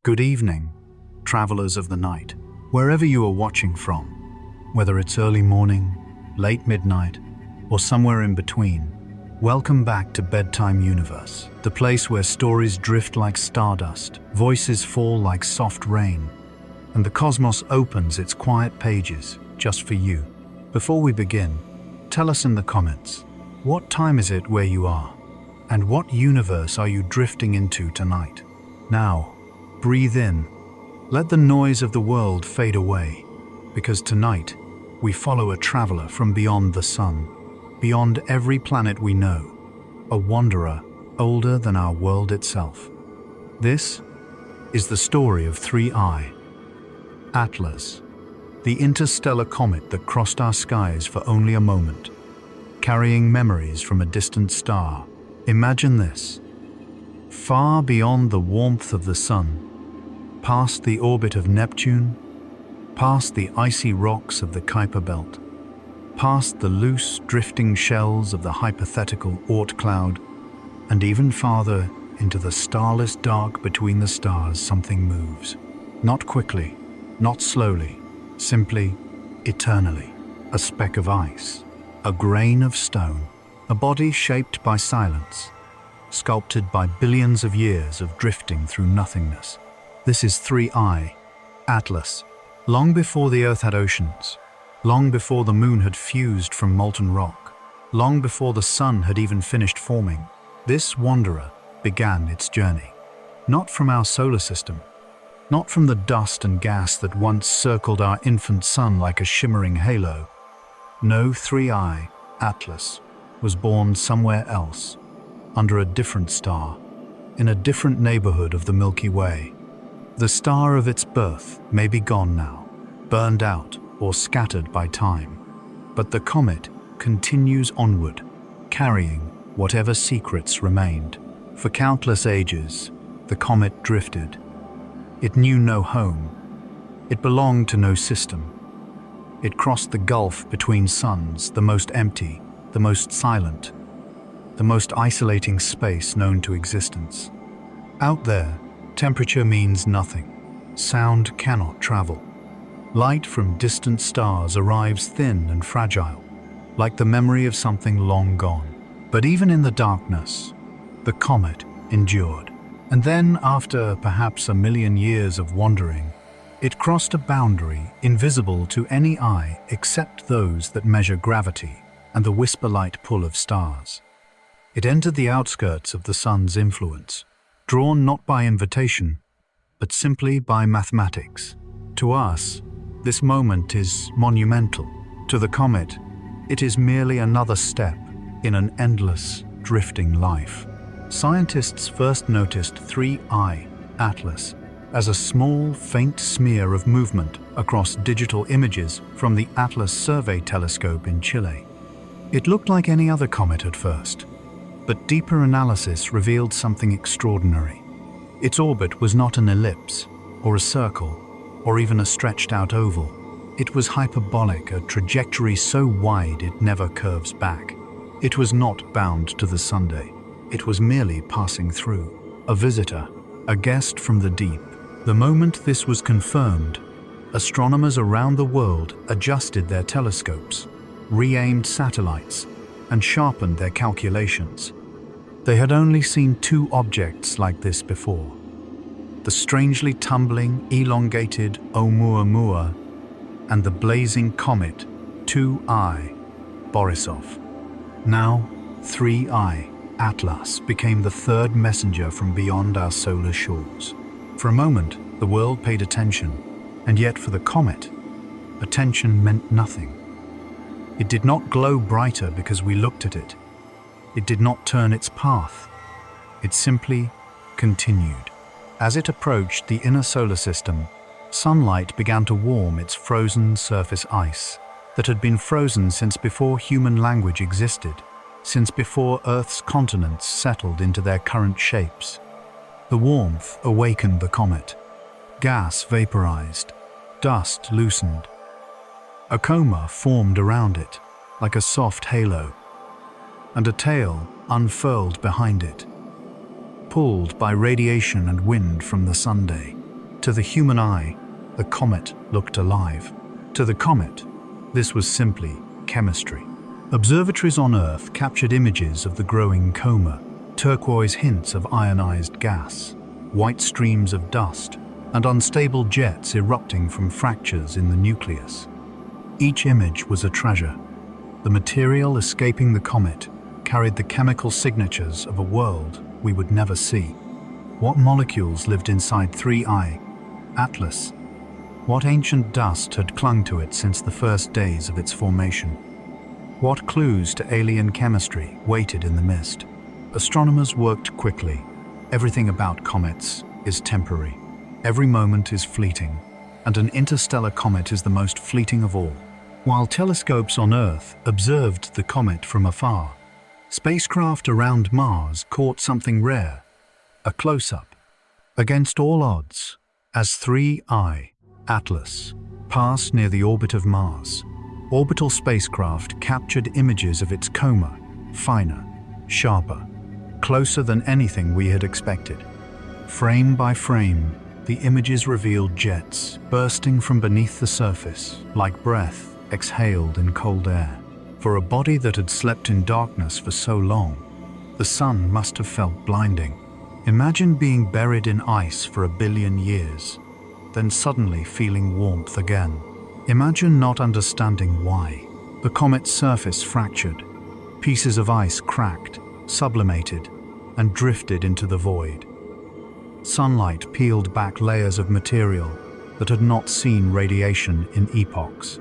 Good evening, travelers of the night, wherever you are watching from, whether it's early morning, late midnight, or somewhere in between. Welcome back to Bedtime Universe, the place where stories drift like stardust, voices fall like soft rain, and the cosmos opens its quiet pages just for you. Before we begin, tell us in the comments, what time is it where you are? And what universe are you drifting into tonight? Now, breathe in. Let the noise of the world fade away, because tonight we follow a traveler from beyond the sun, beyond every planet we know, a wanderer older than our world itself. This is the story of 3I, Atlas, the interstellar comet that crossed our skies for only a moment, carrying memories from a distant star. Imagine this: far beyond the warmth of the sun, past the orbit of Neptune, past the icy rocks of the Kuiper Belt, past the loose, drifting shells of the hypothetical Oort cloud, and even farther into the starless dark between the stars, something moves. Not quickly, not slowly, simply, eternally. A speck of ice, a grain of stone, a body shaped by silence, sculpted by billions of years of drifting through nothingness. This is 3I, Atlas. Long before the Earth had oceans, long before the moon had fused from molten rock, long before the sun had even finished forming, this wanderer began its journey. Not from our solar system, not from the dust and gas that once circled our infant sun like a shimmering halo. No, 3I, Atlas, was born somewhere else, under a different star, in a different neighborhood of the Milky Way. The star of its birth may be gone now, burned out or scattered by time, but the comet continues onward, carrying whatever secrets remained. For countless ages, the comet drifted. It knew no home. It belonged to no system. It crossed the gulf between suns, the most empty, the most silent, the most isolating space known to existence. Out there, temperature means nothing. Sound cannot travel. Light from distant stars arrives thin and fragile, like the memory of something long gone. But even in the darkness, the comet endured. And then, after perhaps a million years of wandering, it crossed a boundary invisible to any eye except those that measure gravity and the whisper-light pull of stars. It entered the outskirts of the sun's influence, drawn not by invitation, but simply by mathematics. To us, this moment is monumental. To the comet, it is merely another step in an endless, drifting life. Scientists first noticed 3I, Atlas, as a small, faint smear of movement across digital images from the Atlas Survey Telescope in Chile. It looked like any other comet at first, but deeper analysis revealed something extraordinary. Its orbit was not an ellipse, or a circle, or even a stretched-out oval. It was hyperbolic, a trajectory so wide it never curves back. It was not bound to the Sunday. It was merely passing through. A visitor, a guest from the deep. The moment this was confirmed, astronomers around the world adjusted their telescopes, re-aimed satellites, and sharpened their calculations. They had only seen two objects like this before: the strangely tumbling, elongated Oumuamua and the blazing comet 2I, Borisov. Now, 3I, Atlas, became the third messenger from beyond our solar shores. For a moment, the world paid attention, and yet for the comet, attention meant nothing. It did not glow brighter because we looked at it. It did not turn its path. It simply continued. As it approached the inner solar system, sunlight began to warm its frozen surface ice that had been frozen since before human language existed, since before Earth's continents settled into their current shapes. The warmth awakened the comet. Gas vaporized, dust loosened. A coma formed around it, like a soft halo, and a tail unfurled behind it, pulled by radiation and wind from the Sunday. To the human eye, the comet looked alive. To the comet, this was simply chemistry. Observatories on Earth captured images of the growing coma, turquoise hints of ionized gas, white streams of dust, and unstable jets erupting from fractures in the nucleus. Each image was a treasure. The material escaping the comet carried the chemical signatures of a world we would never see. What molecules lived inside 3I, Atlas? What ancient dust had clung to it since the first days of its formation? What clues to alien chemistry waited in the mist? Astronomers worked quickly. Everything about comets is temporary. Every moment is fleeting, and an interstellar comet is the most fleeting of all. While telescopes on Earth observed the comet from afar, spacecraft around Mars caught something rare, a close-up. Against all odds, as 3I, Atlas, passed near the orbit of Mars, orbital spacecraft captured images of its coma, finer, sharper, closer than anything we had expected. Frame by frame, the images revealed jets bursting from beneath the surface, like breath exhaled in cold air. For a body that had slept in darkness for so long, the sun must have felt blinding. Imagine being buried in ice for 1 billion years, then suddenly feeling warmth again. Imagine not understanding why. The comet's surface fractured, pieces of ice cracked, sublimated, and drifted into the void. Sunlight peeled back layers of material that had not seen radiation in epochs.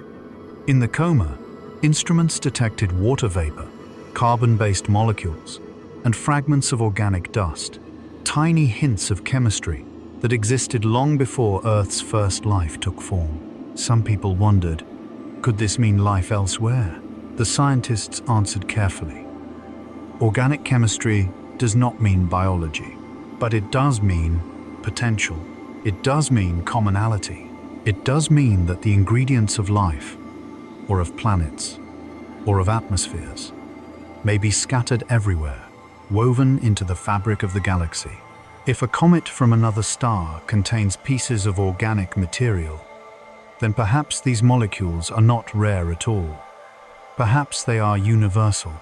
In the coma, instruments detected water vapor, carbon-based molecules, and fragments of organic dust, tiny hints of chemistry that existed long before Earth's first life took form. Some people wondered, could this mean life elsewhere? The scientists answered carefully. Organic chemistry does not mean biology, but it does mean potential. It does mean commonality. It does mean that the ingredients of life, or of planets, or of atmospheres, may be scattered everywhere, woven into the fabric of the galaxy. If a comet from another star contains pieces of organic material, then perhaps these molecules are not rare at all. Perhaps they are universal.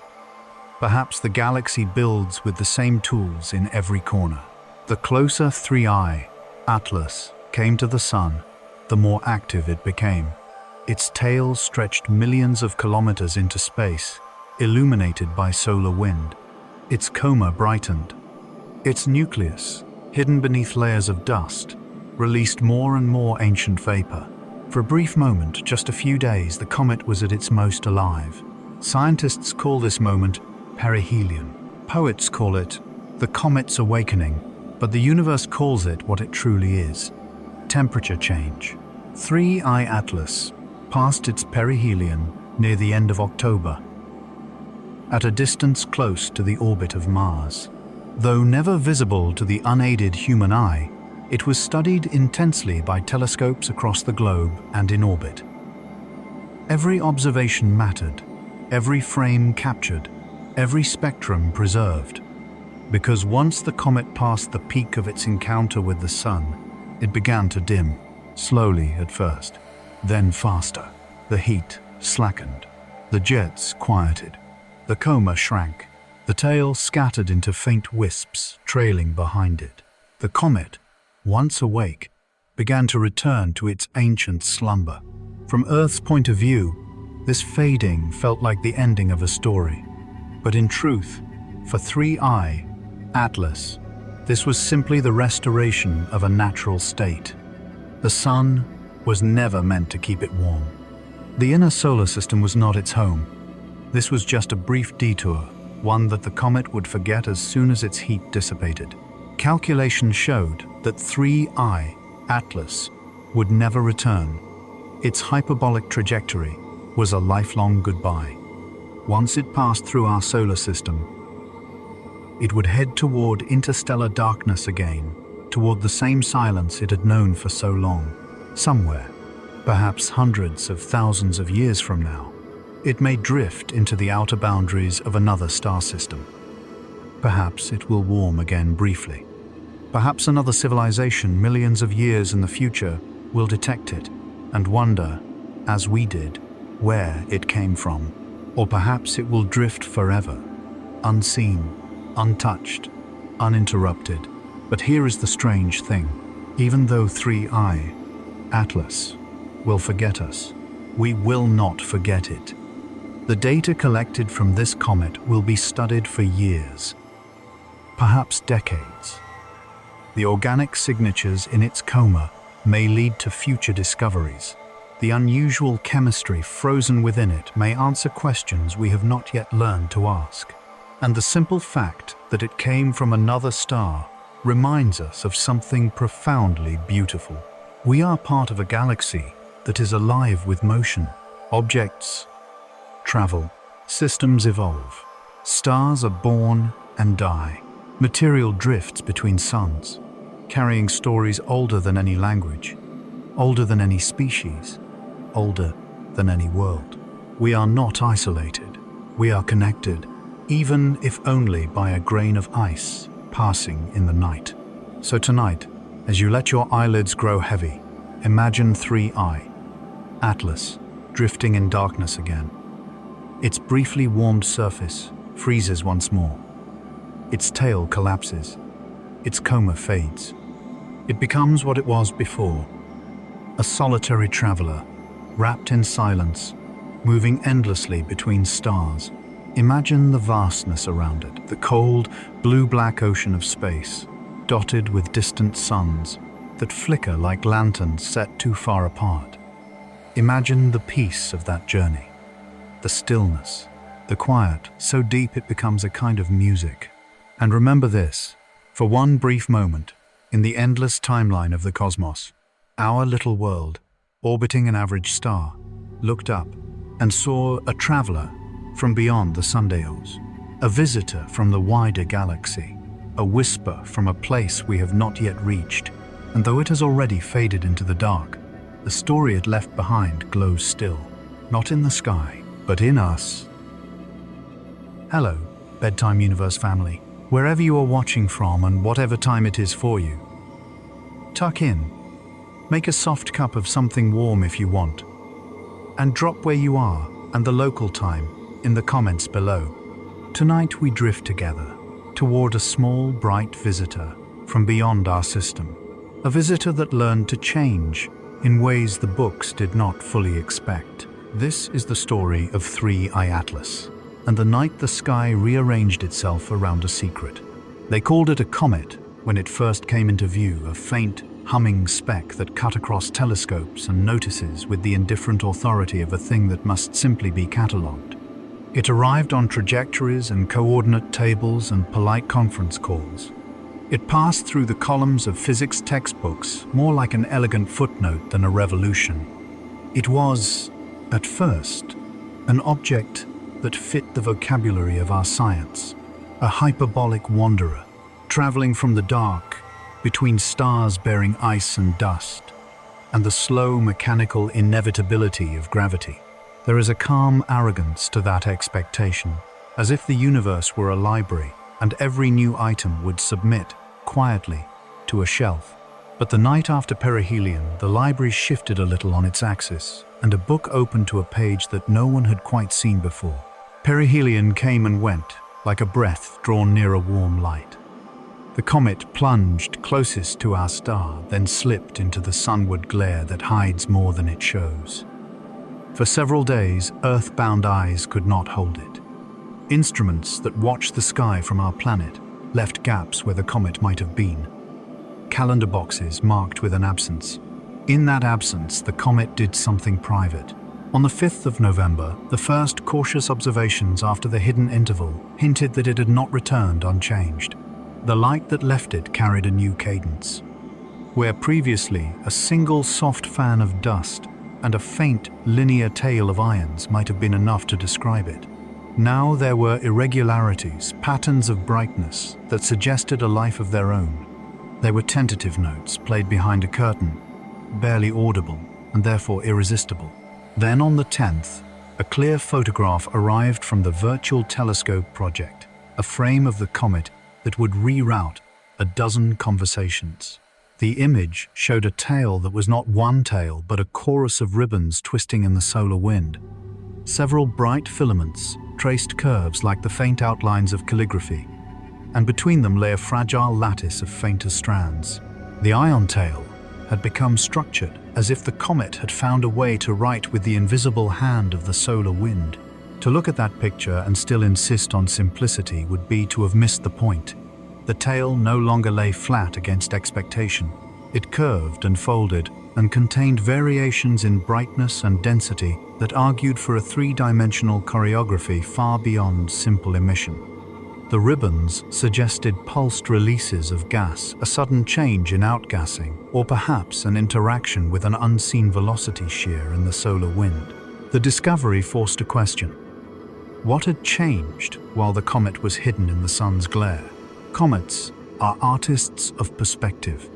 Perhaps the galaxy builds with the same tools in every corner. The closer 3I, Atlas, came to the sun, the more active it became. Its tail stretched millions of kilometers into space, illuminated by solar wind. Its coma brightened. Its nucleus, hidden beneath layers of dust, released more and more ancient vapor. For a brief moment, just a few days, the comet was at its most alive. Scientists call this moment perihelion. Poets call it the comet's awakening, but the universe calls it what it truly is: temperature change. 3I Atlas passed its perihelion near the end of October, at a distance close to the orbit of Mars. Though never visible to the unaided human eye, it was studied intensely by telescopes across the globe and in orbit. Every observation mattered, every frame captured, every spectrum preserved. Because once the comet passed the peak of its encounter with the sun, it began to dim, slowly at first, then faster. The heat slackened, the jets quieted, the coma shrank, the tail scattered into faint wisps trailing behind it. The comet, once awake, began to return to its ancient slumber. From Earth's point of view, this fading felt like the ending of a story. But in truth, for 3I, Atlas, this was simply the restoration of a natural state. The sun was never meant to keep it warm. The inner solar system was not its home. This was just a brief detour, one that the comet would forget as soon as its heat dissipated. Calculations showed that 3I, Atlas, would never return. Its hyperbolic trajectory was a lifelong goodbye. Once it passed through our solar system, it would head toward interstellar darkness again, toward the same silence it had known for so long. Somewhere, perhaps hundreds of thousands of years from now, it may drift into the outer boundaries of another star system. Perhaps it will warm again briefly. Perhaps another civilization millions of years in the future will detect it and wonder, as we did, where it came from. Or perhaps it will drift forever, unseen, untouched, uninterrupted. But here is the strange thing. Even though 3I, Atlas, will forget us, we will not forget it. The data collected from this comet will be studied for years, perhaps decades. The organic signatures in its coma may lead to future discoveries. The unusual chemistry frozen within it may answer questions we have not yet learned to ask. And the simple fact that it came from another star reminds us of something profoundly beautiful. We are part of a galaxy that is alive with motion. Objects travel, systems evolve, stars are born and die. Material drifts between suns, carrying stories older than any language, older than any species, older than any world. We are not isolated. We are connected, even if only by a grain of ice passing in the night. So tonight, as you let your eyelids grow heavy, imagine 3I, Atlas, drifting in darkness again. Its briefly warmed surface freezes once more. Its tail collapses. Its coma fades. It becomes what it was before, a solitary traveler, wrapped in silence, moving endlessly between stars. Imagine the vastness around it, the cold, blue-black ocean of space, dotted with distant suns that flicker like lanterns set too far apart. Imagine the peace of that journey, the stillness, the quiet, so deep it becomes a kind of music. And remember this, for one brief moment, in the endless timeline of the cosmos, our little world, orbiting an average star, looked up and saw a traveler from beyond the sundials, a visitor from the wider galaxy, a whisper from a place we have not yet reached. And though it has already faded into the dark, the story it left behind glows still, not in the sky, but in us. Hello, Bedtime Universe family. Wherever you are watching from and whatever time it is for you, tuck in, make a soft cup of something warm if you want, and drop where you are and the local time in the comments below. Tonight we drift together toward a small, bright visitor from beyond our system, a visitor that learned to change in ways the books did not fully expect. This is the story of 3I Atlas, and the night the sky rearranged itself around a secret. They called it a comet when it first came into view, a faint, humming speck that cut across telescopes and notices with the indifferent authority of a thing that must simply be catalogued. It arrived on trajectories and coordinate tables and polite conference calls. It passed through the columns of physics textbooks more like an elegant footnote than a revolution. It was, at first, an object that fit the vocabulary of our science, a hyperbolic wanderer, traveling from the dark between stars bearing ice and dust, and the slow mechanical inevitability of gravity. There is a calm arrogance to that expectation, as if the universe were a library and every new item would submit, quietly, to a shelf. But the night after perihelion, the library shifted a little on its axis, and a book opened to a page that no one had quite seen before. Perihelion came and went, like a breath drawn near a warm light. The comet plunged closest to our star, then slipped into the sunward glare that hides more than it shows. For several days, Earth-bound eyes could not hold it. Instruments that watched the sky from our planet left gaps where the comet might have been. Calendar boxes marked with an absence. In that absence, the comet did something private. On the 5th of November, the first cautious observations after the hidden interval hinted that it had not returned unchanged. The light that left it carried a new cadence. Where previously a single soft fan of dust and a faint linear tail of ions might have been enough to describe it, now there were irregularities, patterns of brightness that suggested a life of their own. There were tentative notes played behind a curtain, barely audible and therefore irresistible. Then on the 10th, a clear photograph arrived from the Virtual Telescope project, a frame of the comet that would reroute a dozen conversations. The image showed a tail that was not one tail, but a chorus of ribbons twisting in the solar wind. Several bright filaments traced curves like the faint outlines of calligraphy, and between them lay a fragile lattice of fainter strands. The ion tail had become structured, as if the comet had found a way to write with the invisible hand of the solar wind. To look at that picture and still insist on simplicity would be to have missed the point. The tail no longer lay flat against expectation. It curved and folded and contained variations in brightness and density that argued for a three-dimensional choreography far beyond simple emission. The ribbons suggested pulsed releases of gas, a sudden change in outgassing, or perhaps an interaction with an unseen velocity shear in the solar wind. The discovery forced a question. What had changed while the comet was hidden in the sun's glare? Comets are artists of perspective.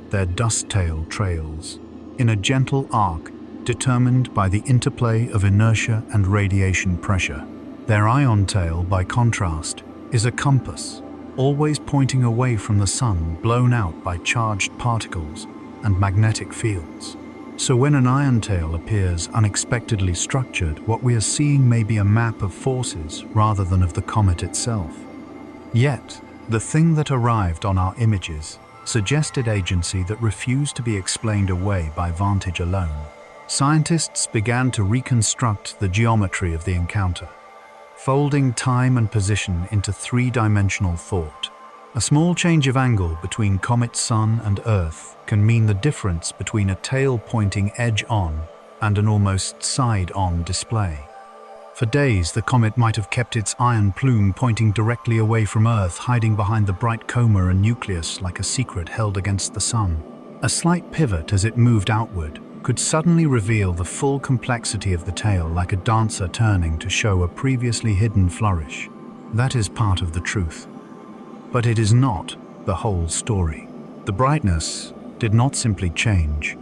Their dust-tail trails in a gentle arc determined by the interplay of inertia and radiation pressure. Their ion tail, by contrast, is a compass, always pointing away from the sun, blown out by charged particles and magnetic fields. So when an ion tail appears unexpectedly structured, what we are seeing may be a map of forces rather than of the comet itself. Yet, the thing that arrived on our images suggested agency that refused to be explained away by vantage alone. Scientists began to reconstruct the geometry of the encounter, folding time and position into three-dimensional thought. A small change of angle between comet's sun and Earth can mean the difference between a tail pointing edge-on and an almost side-on display. For days, the comet might have kept its iron plume pointing directly away from Earth, hiding behind the bright coma and nucleus like a secret held against the sun. A slight pivot as it moved outward could suddenly reveal the full complexity of the tail, like a dancer turning to show a previously hidden flourish. That is part of the truth. But it is not the whole story. The brightness did not simply change.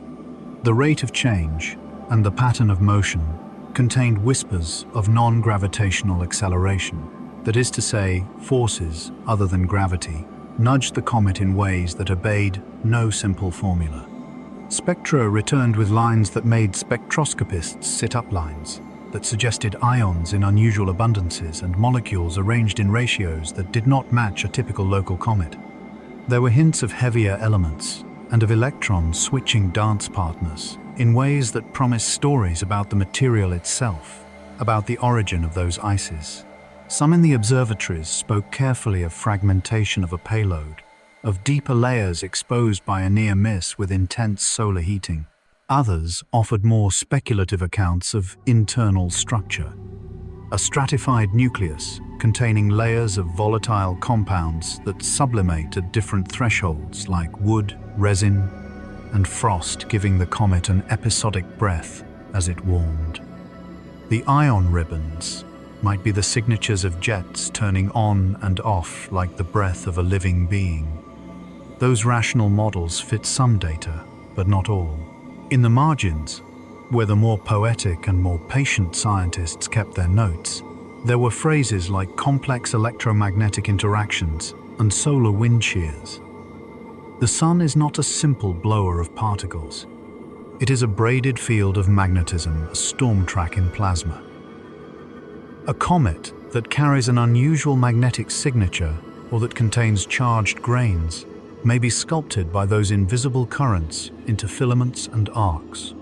The rate of change and the pattern of motion contained whispers of non-gravitational acceleration. That is to say, forces other than gravity nudged the comet in ways that obeyed no simple formula. Spectra returned with lines that made spectroscopists sit up, lines that suggested ions in unusual abundances and molecules arranged in ratios that did not match a typical local comet. There were hints of heavier elements and of electrons switching dance partners in ways that promised stories about the material itself, about the origin of those ices. Some in the observatories spoke carefully of fragmentation of a payload, of deeper layers exposed by a near miss with intense solar heating. Others offered more speculative accounts of internal structure. A stratified nucleus containing layers of volatile compounds that sublimate at different thresholds, like wood, resin, and frost, giving the comet an episodic breath as it warmed. The ion ribbons might be the signatures of jets turning on and off like the breath of a living being. Those rational models fit some data, but not all. In the margins, where the more poetic and more patient scientists kept their notes, there were phrases like complex electromagnetic interactions and solar wind shears. The sun is not a simple blower of particles. It is a braided field of magnetism, a storm track in plasma. A comet that carries an unusual magnetic signature or that contains charged grains may be sculpted by those invisible currents into filaments and arcs.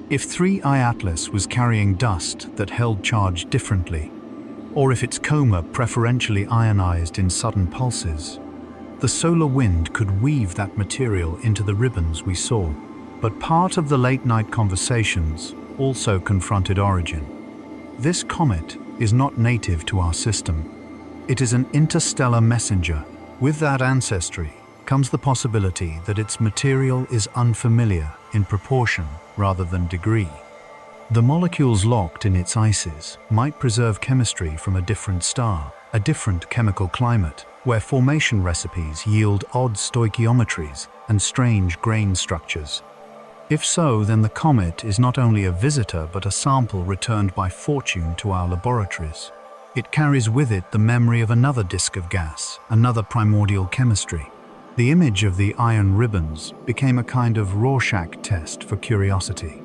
If 3I Atlas was carrying dust that held charge differently, or if its coma preferentially ionized in sudden pulses, the solar wind could weave that material into the ribbons we saw. But part of the late-night conversations also confronted origin. This comet is not native to our system. It is an interstellar messenger. With that ancestry comes the possibility that its material is unfamiliar in proportion rather than degree. The molecules locked in its ices might preserve chemistry from a different star, a different chemical climate, where formation recipes yield odd stoichiometries and strange grain structures. If so, then the comet is not only a visitor but a sample returned by fortune to our laboratories. It carries with it the memory of another disk of gas, another primordial chemistry. The image of the iron ribbons became a kind of Rorschach test for curiosity.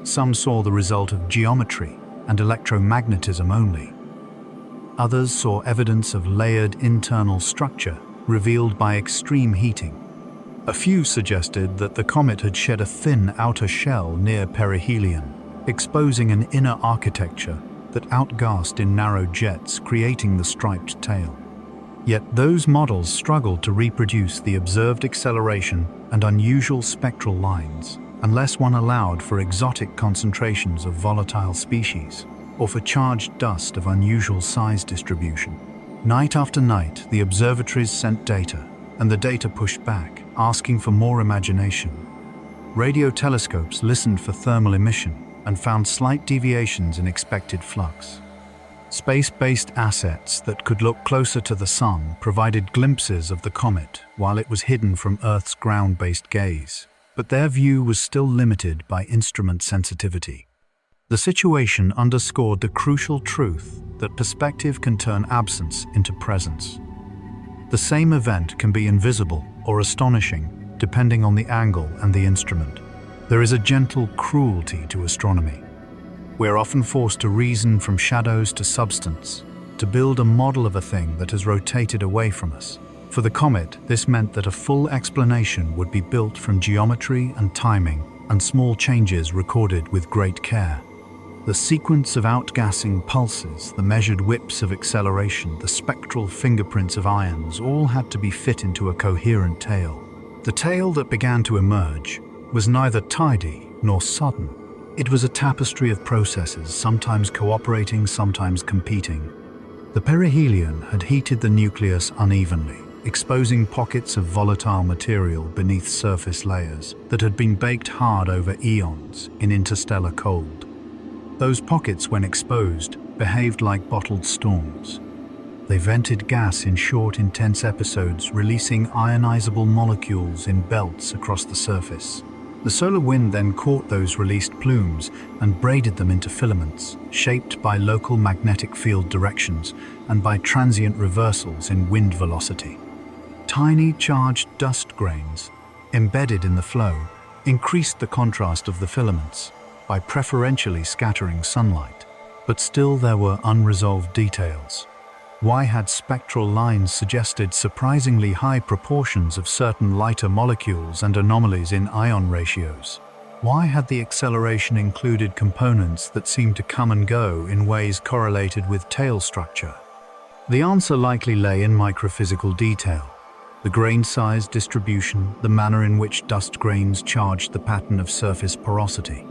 Some saw the result of geometry and electromagnetism only. Others saw evidence of layered internal structure revealed by extreme heating. A few suggested that the comet had shed a thin outer shell near perihelion, exposing an inner architecture that outgassed in narrow jets, creating the striped tail. Yet those models struggled to reproduce the observed acceleration and unusual spectral lines, unless one allowed for exotic concentrations of volatile species, or for charged dust of unusual size distribution. Night after night, the observatories sent data, and the data pushed back, asking for more imagination. Radio telescopes listened for thermal emission and found slight deviations in expected flux. Space-based assets that could look closer to the Sun provided glimpses of the comet while it was hidden from Earth's ground-based gaze, but their view was still limited by instrument sensitivity. The situation underscored the crucial truth that perspective can turn absence into presence. The same event can be invisible or astonishing, depending on the angle and the instrument. There is a gentle cruelty to astronomy. We are often forced to reason from shadows to substance, to build a model of a thing that has rotated away from us. For the comet, this meant that a full explanation would be built from geometry and timing, and small changes recorded with great care. The sequence of outgassing pulses, the measured whips of acceleration, the spectral fingerprints of ions, all had to be fit into a coherent tale. The tale that began to emerge was neither tidy nor sudden. It was a tapestry of processes, sometimes cooperating, sometimes competing. The perihelion had heated the nucleus unevenly, exposing pockets of volatile material beneath surface layers that had been baked hard over eons in interstellar cold. Those pockets, when exposed, behaved like bottled storms. They vented gas in short, intense episodes, releasing ionizable molecules in belts across the surface. The solar wind then caught those released plumes and braided them into filaments, shaped by local magnetic field directions and by transient reversals in wind velocity. Tiny charged dust grains, embedded in the flow, increased the contrast of the filaments by preferentially scattering sunlight. But still there were unresolved details. Why had spectral lines suggested surprisingly high proportions of certain lighter molecules and anomalies in ion ratios? Why had the acceleration included components that seemed to come and go in ways correlated with tail structure? The answer likely lay in microphysical detail. The grain size distribution, the manner in which dust grains charged the pattern of surface porosity.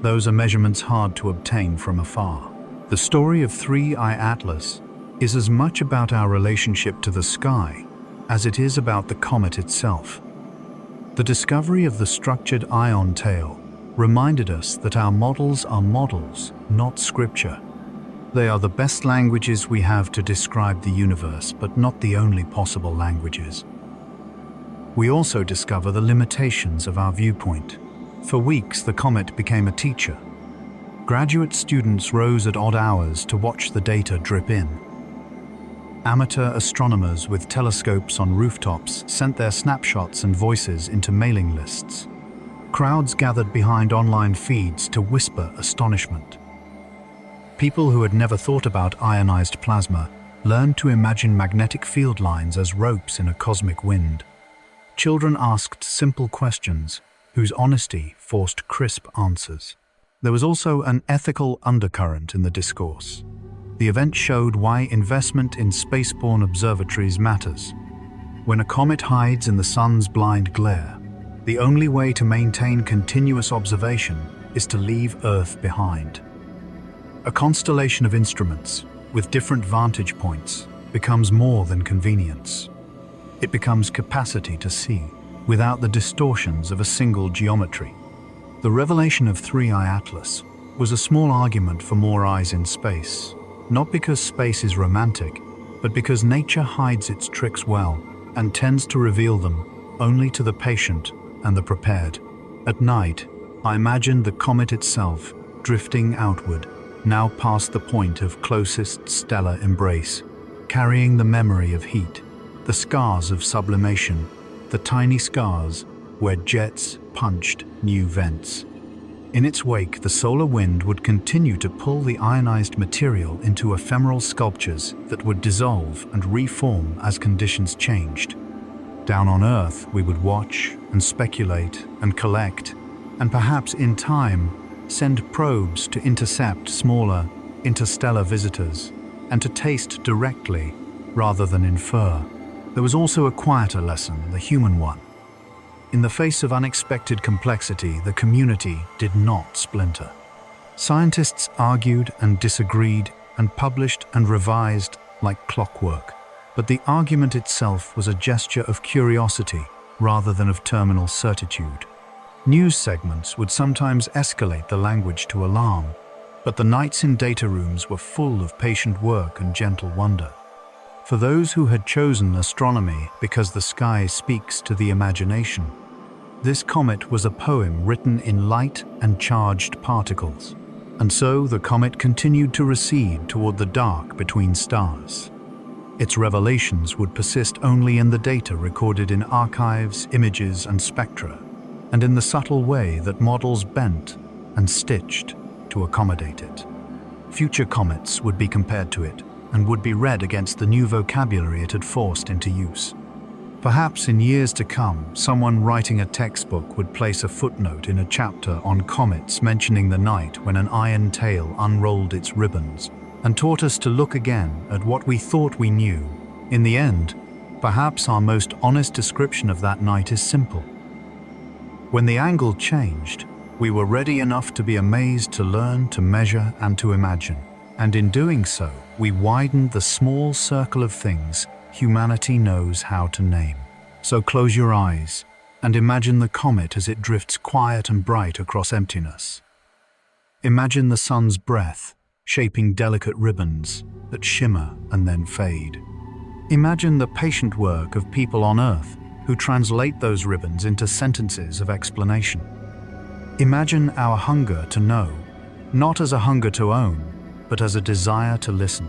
Those are measurements hard to obtain from afar. The story of 3I Atlas is as much about our relationship to the sky as it is about the comet itself. The discovery of the structured ion tail reminded us that our models are models, not scripture. They are the best languages we have to describe the universe, but not the only possible languages. We also discover the limitations of our viewpoint. For weeks, the comet became a teacher. Graduate students rose at odd hours to watch the data drip in. Amateur astronomers with telescopes on rooftops sent their snapshots and voices into mailing lists. Crowds gathered behind online feeds to whisper astonishment. People who had never thought about ionized plasma learned to imagine magnetic field lines as ropes in a cosmic wind. Children asked simple questions whose honesty forced crisp answers. There was also an ethical undercurrent in the discourse. The event showed why investment in spaceborne observatories matters. When a comet hides in the sun's blind glare, the only way to maintain continuous observation is to leave Earth behind. A constellation of instruments with different vantage points becomes more than convenience. It becomes capacity to see without the distortions of a single geometry. The revelation of 3I Atlas was a small argument for more eyes in space, not because space is romantic, but because nature hides its tricks well and tends to reveal them only to the patient and the prepared. At night, I imagined the comet itself drifting outward, now past the point of closest stellar embrace, carrying the memory of heat, the scars of sublimation, the tiny scars where jets punched new vents. In its wake, the solar wind would continue to pull the ionized material into ephemeral sculptures that would dissolve and reform as conditions changed. Down on Earth, we would watch and speculate and collect, and perhaps in time, send probes to intercept smaller, interstellar visitors, and to taste directly rather than infer. There was also a quieter lesson, the human one. In the face of unexpected complexity, the community did not splinter. Scientists argued and disagreed and published and revised like clockwork, but the argument itself was a gesture of curiosity rather than of terminal certitude. News segments would sometimes escalate the language to alarm, but the nights in data rooms were full of patient work and gentle wonder. For those who had chosen astronomy because the sky speaks to the imagination, this comet was a poem written in light and charged particles. And so the comet continued to recede toward the dark between stars. Its revelations would persist only in the data recorded in archives, images, and spectra, and in the subtle way that models bent and stitched to accommodate it. Future comets would be compared to it, and would be read against the new vocabulary it had forced into use. Perhaps in years to come, someone writing a textbook would place a footnote in a chapter on comets mentioning the night when an iron tail unrolled its ribbons and taught us to look again at what we thought we knew. In the end, perhaps our most honest description of that night is simple. When the angle changed, we were ready enough to be amazed, to learn, to measure, and to imagine. And in doing so, we widened the small circle of things humanity knows how to name. So close your eyes and imagine the comet as it drifts quiet and bright across emptiness. Imagine the sun's breath shaping delicate ribbons that shimmer and then fade. Imagine the patient work of people on Earth who translate those ribbons into sentences of explanation. Imagine our hunger to know, not as a hunger to own, but as a desire to listen.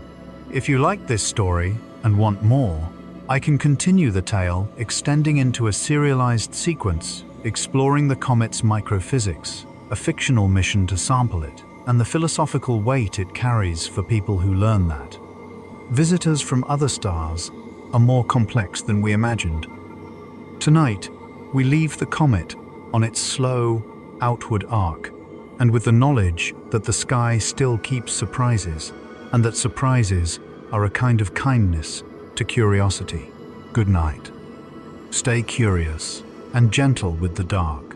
If you like this story and want more, I can continue the tale, extending into a serialized sequence, exploring the comet's microphysics, a fictional mission to sample it, and the philosophical weight it carries for people who learn that. Visitors from other stars are more complex than we imagined. Tonight, we leave the comet on its slow, outward arc, and with the knowledge that the sky still keeps surprises, and that surprises are a kind of kindness to curiosity. Good night. Stay curious and gentle with the dark.